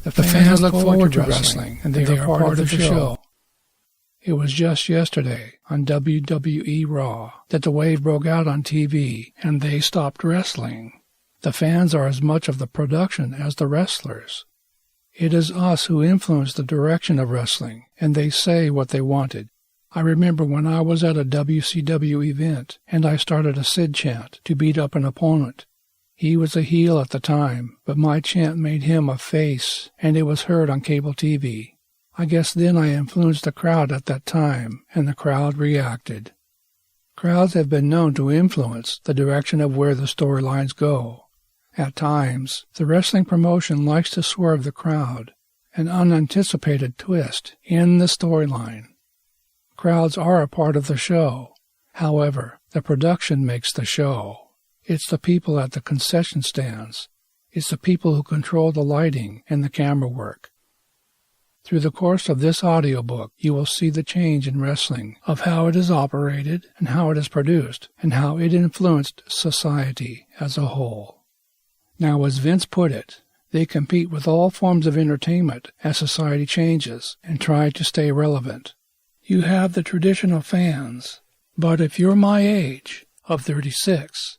The fans look forward to wrestling, and they are part of the show. It was just yesterday on WWE Raw that the wave broke out on TV, and they stopped wrestling. The fans are as much of the production as the wrestlers. It is us who influence the direction of wrestling, and they say what they wanted. I remember when I was at a WCW event, and I started a Sid chant to beat up an opponent. He was a heel at the time, but my chant made him a face, and it was heard on cable TV. I guess then I influenced the crowd at that time, and the crowd reacted. Crowds have been known to influence the direction of where the storylines go. At times, the wrestling promotion likes to swerve the crowd, an unanticipated twist in the storyline. Crowds are a part of the show. However, the production makes the show. It's the people at the concession stands. It's the people who control the lighting and the camera work. Through the course of this audiobook, you will see the change in wrestling, of how it is operated and how it is produced, and how it influenced society as a whole. Now, as Vince put it, they compete with all forms of entertainment as society changes and try to stay relevant. You have the traditional fans, but if you're my age, of 36,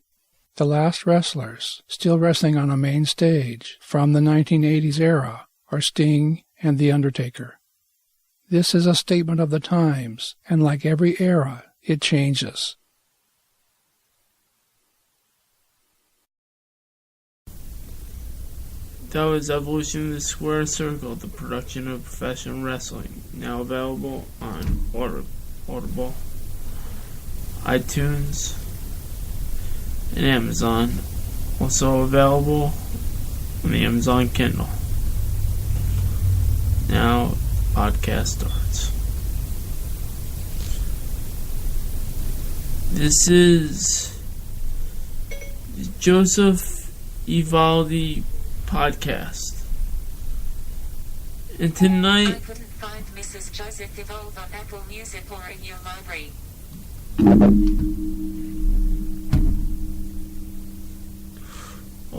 the last wrestlers still wrestling on a main stage from the 1980s era are Sting and The Undertaker. This is a statement of the times, and like every era, it changes. That was Evolution of the Square Circle, the production of professional wrestling, now available on Audible, iTunes, and Amazon. Also available on the Amazon Kindle. Now, podcast starts. This is Joseph Evaldi podcast. And tonight, I couldn't find Mrs. Joseph Evaldi on Apple Music or in your library.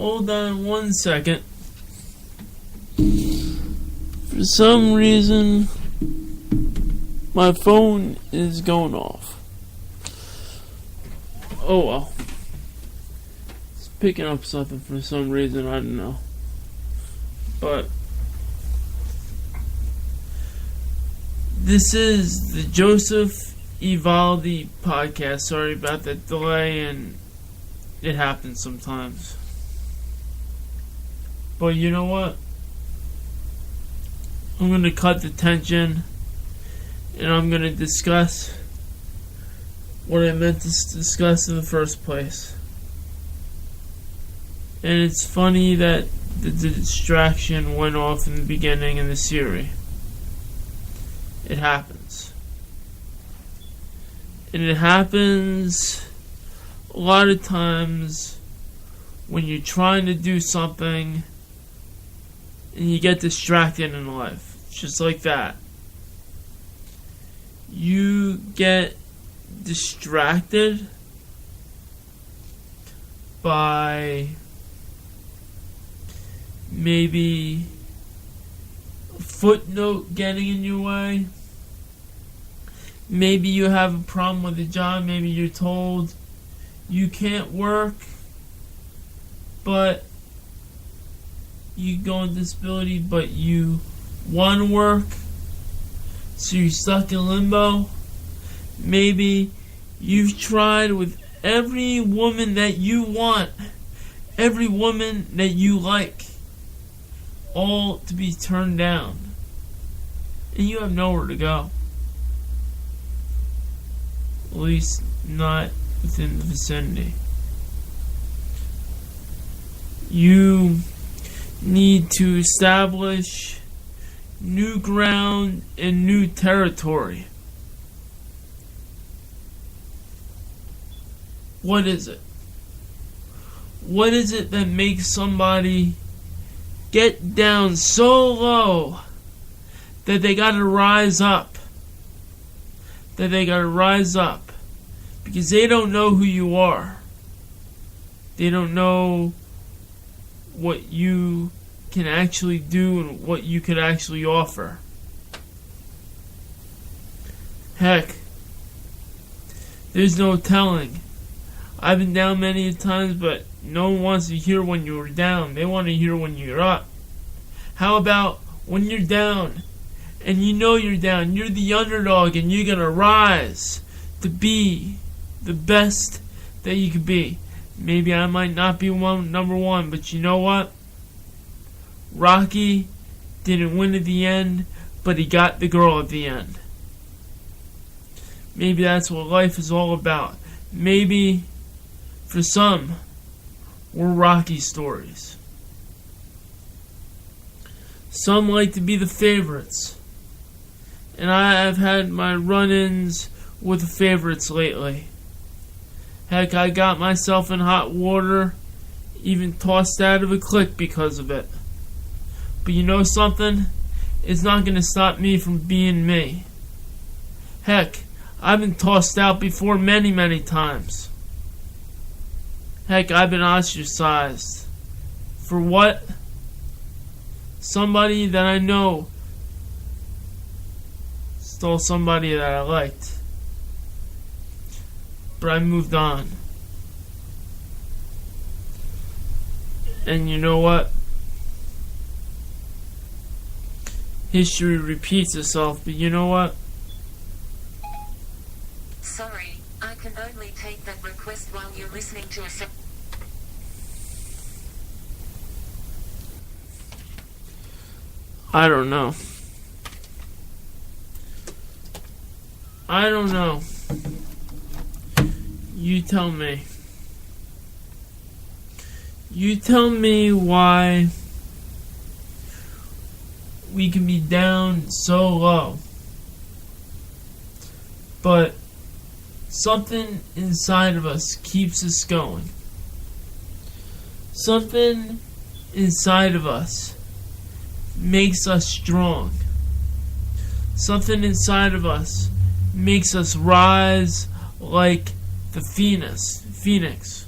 hold on 1 second. For some reason, my phone is going off. Oh well. It's picking up something for some reason, I don't know. But this is the Joseph Evaldi podcast. Sorry about that delay, and it happens sometimes. But you know what? I'm going to cut the tension, and I'm going to discuss what I meant to discuss in the first place. And it's funny that the distraction went off in the beginning of the series. It happens. And it happens a lot of times when you're trying to do something and you get distracted in life. Just like that. You get distracted by maybe a footnote getting in your way. Maybe you have a problem with a job. Maybe you're told you can't work, but you go on disability, but you want to work, so you're stuck in limbo. Maybe you've tried with every woman that you want, every woman that you like, all to be turned down, and you have nowhere to go. At least not within the vicinity. You need to establish new ground and new territory. What is it? What is it that makes somebody get down so low that they gotta rise up? That they gotta rise up because they don't know who you are. They don't know what you can actually do and what you could actually offer. Heck, there's no telling. I've been down many times, but no one wants to hear when you were down. They want to hear when you're up. How about when you're down and you know you're down, you're the underdog and you're going to rise to be the best that you could be. Maybe I might not be number one, but you know what? Rocky didn't win at the end, but he got the girl at the end. Maybe that's what life is all about. Maybe, for some, we're Rocky stories. Some like to be the favorites. And I have had my run-ins with the favorites lately. Heck, I got myself in hot water, even tossed out of a clique because of it. But you know something? It's not going to stop me from being me. Heck, I've been tossed out before many, many times. Heck, I've been ostracized. For what? Somebody that I know stole somebody that I liked. But I moved on. And you know what? History repeats itself, but you know what? Sorry, I can only take that request while you're listening to a song. I don't know. I don't know. You tell me. You tell me why we can be down so low. But something inside of us keeps us going. Something inside of us makes us strong. Something inside of us makes us rise like the phoenix.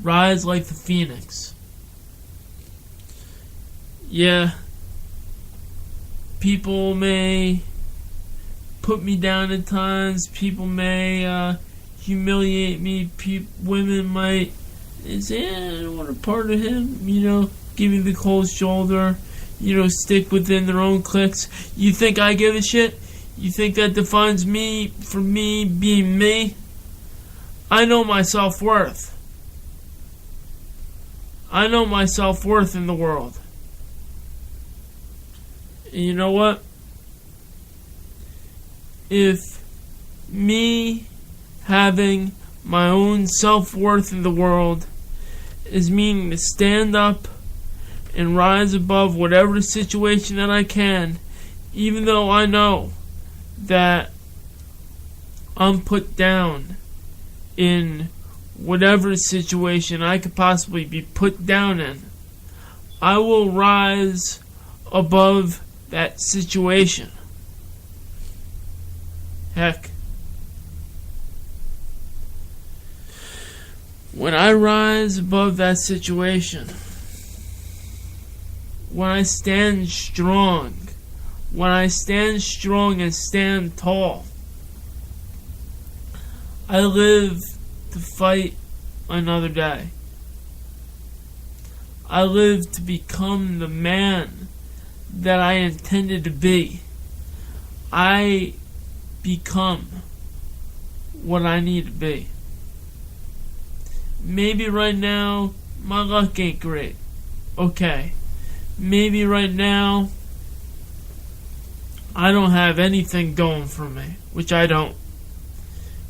Rise like the phoenix. Yeah, people may put me down at times. People may humiliate me. Women might say, I don't want a part of him. Give me the cold shoulder. Stick within their own cliques. You think I give a shit? You think that defines me for me being me? I know my self-worth. I know my self-worth in the world. And you know what? If me having my own self-worth in the world is meaning to stand up and rise above whatever situation that I can, even though I know that I'm put down in whatever situation I could possibly be put down in, I will rise above that situation. Heck, when I rise above that situation, when I stand strong and stand tall, I live to fight another day. I live to become the man that I intended to be. I become what I need to be. Maybe right now my luck ain't great. Okay. Maybe right now I don't have anything going for me, which I don't.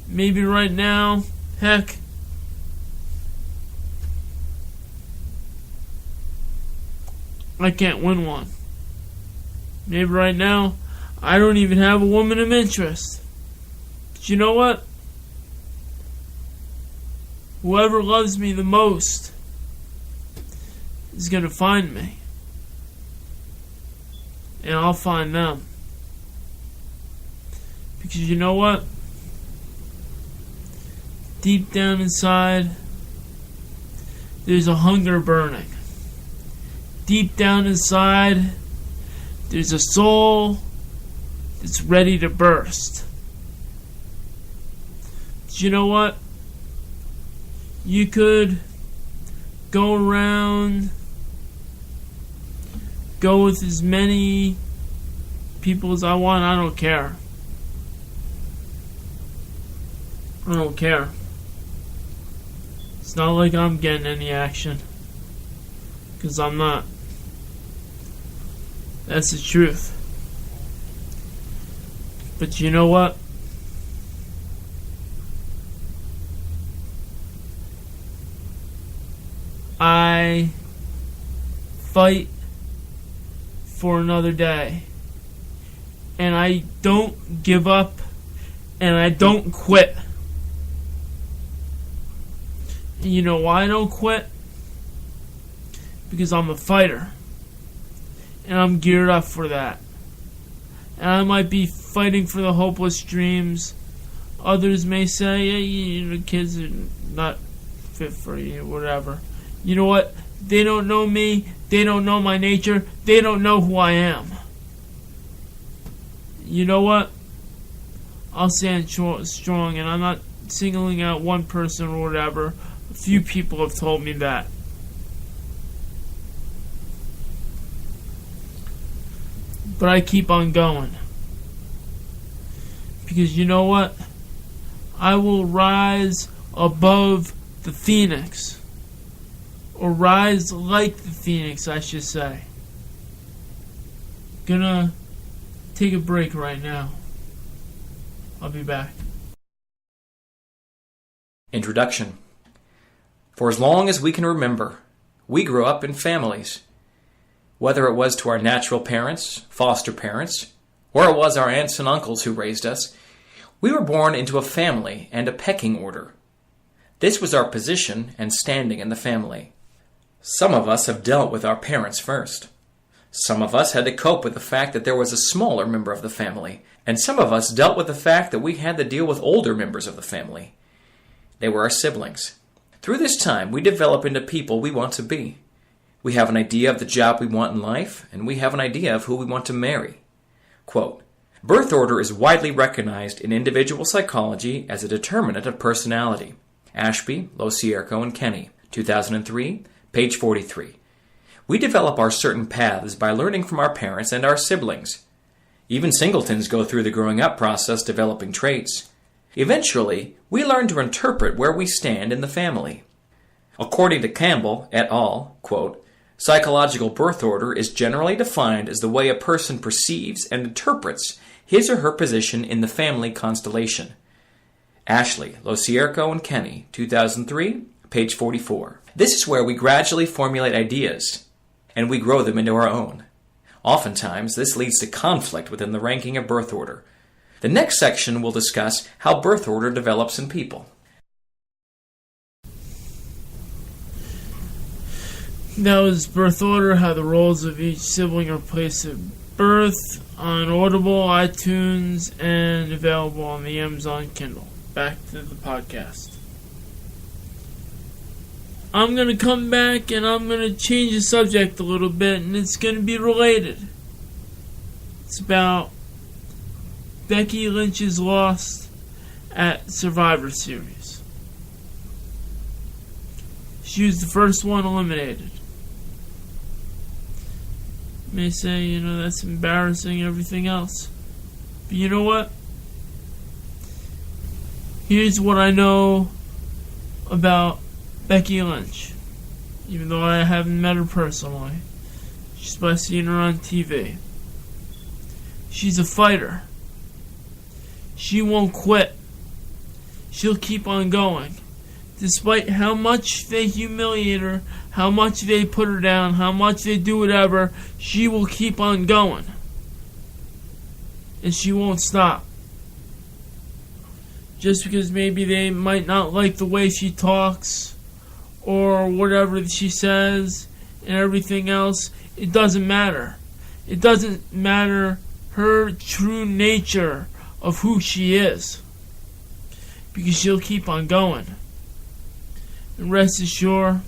Maybe right now, heck, I can't win one. Maybe right now I don't even have a woman of interest. But you know what? Whoever loves me the most is going to find me. And I'll find them. Because you know what? Deep down inside, there's a hunger burning. deep down inside, there's a soul that's ready to burst. But you know what? You could go around, go with as many people as I want. I don't care. I don't care. It's not like I'm getting any action. Because I'm not. That's the truth. But you know what? I fight for another day. And I don't give up. And I don't quit. And you know why I don't quit? Because I'm a fighter. And I'm geared up for that. And I might be fighting for the hopeless dreams. Others may say, yeah, you know, kids are not fit for you, whatever. You know what? They don't know me. They don't know my nature. They don't know who I am. You know what? I'll stand strong, and I'm not singling out one person or whatever. A few people have told me that. But I keep on going. Because you know what? I will rise above the phoenix. Or rise like the phoenix, I should say. Gonna take a break right now. I'll be back. Introduction. For as long as we can remember, we grew up in families. Whether it was to our natural parents, foster parents, or it was our aunts and uncles who raised us, we were born into a family and a pecking order. This was our position and standing in the family. Some of us have dealt with our parents first. Some of us had to cope with the fact that there was a smaller member of the family, and some of us dealt with the fact that we had to deal with older members of the family. They were our siblings. Through this time, we develop into people we want to be. We have an idea of the job we want in life, and we have an idea of who we want to marry. Quote, birth order is widely recognized in individual psychology as a determinant of personality. Ashby, Locierco, and Kenny, 2003, page 43. We develop our certain paths by learning from our parents and our siblings. Even singletons go through the growing up process developing traits. Eventually, we learn to interpret where we stand in the family. According to Campbell et al., quote, psychological birth order is generally defined as the way a person perceives and interprets his or her position in the family constellation. Ashley, Locierco, and Kenny, 2003, page 44. This is where we gradually formulate ideas, and we grow them into our own. Oftentimes, this leads to conflict within the ranking of birth order. The next section will discuss how birth order develops in people. That was birth order, how the roles of each sibling are placed at birth, on Audible, iTunes, and available on the Amazon Kindle. Back to the podcast. I'm going to come back and I'm going to change the subject a little bit, and it's going to be related. It's about Becky Lynch's loss at Survivor Series. She was the first one eliminated. You may say, you know, that's embarrassing, everything else. But you know what? Here's what I know about Becky Lynch. Even though I haven't met her personally, just by seeing her on TV. She's a fighter. She won't quit. She'll keep on going. Despite how much they humiliate her, how much they put her down, how much they do whatever, she will keep on going. And she won't stop. Just because maybe they might not like the way she talks, or whatever she says, and everything else, it doesn't matter. It doesn't matter her true nature of who she is. Because she'll keep on going. And rest assured,